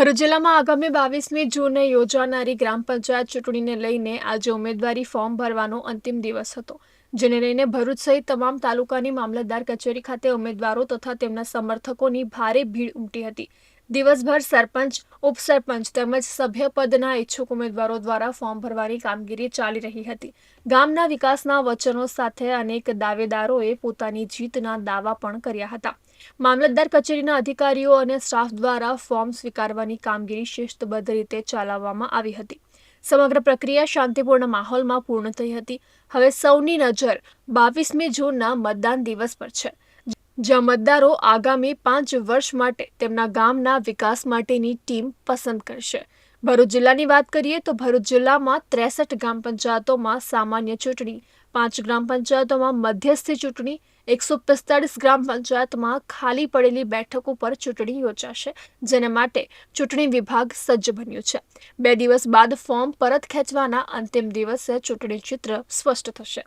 ભરૂચ જિલ્લામાં આગામી 22મી જૂને યોજાનારી ગ્રામ પંચાયત ચૂંટણીને લઈને આજે ઉમેદવારી ફોર્મ ભરવાનો અંતિમ દિવસ હતો, જેને લઈને ભરૂચ સહિત તમામ તાલુકાની મામલતદાર કચેરી ખાતે ઉમેદવારો તથા તેમના સમર્થકોની ભારે ભીડ ઉમટી હતી. દિવસભર સરપંચ, ઉપસરપંચ તેમજ સભ્યપદના ઈચ્છુક ઉમેદવારો દ્વારા ફોર્મ ભરવાની કામગીરી ચાલી રહી હતી. ગામના વિકાસના વચનો સાથે અનેક દાવેદારોએ પોતાની જીતના દાવા પણ કર્યા હતા. મામલતદાર કચેરીના અધિકારીઓ અને સ્ટાફ દ્વારા ફોર્મ સ્વીકારવાની કામગીરી શિસ્તબદ્ધ રીતે ચલાવવામાં આવી હતી. સમગ્ર પ્રક્રિયા શાંતિપૂર્ણ માહોલમાં પૂર્ણ થઈ હતી. હવે સૌની નજર 22મી જૂનના મતદાન દિવસ પર છે, જ્યાં મતદારો આગામી 5 વર્ષ માટે તેમના ગામના વિકાસ માટેની ટીમ પસંદ કરશે. ભરૂચ જિલ્લાની વાત કરીએ તો ભરૂચ જિલ્લામાં 63 ગ્રામ પંચાયતોમાં સામાન્ય ચૂંટણી, 5 ગ્રામ પંચાયતોમાં મધ્યસ્થી ચૂંટણી, 145 ગ્રામ પંચાયતમાં ખાલી પડેલી બેઠકો પર ચૂંટણી યોજાશે, જેને માટે ચૂંટણી વિભાગ સજ્જ બન્યું છે. 2 દિવસ બાદ ફોર્મ પરત ખેંચવાના અંતિમ દિવસે ચૂંટણી ચિત્ર સ્પષ્ટ થશે.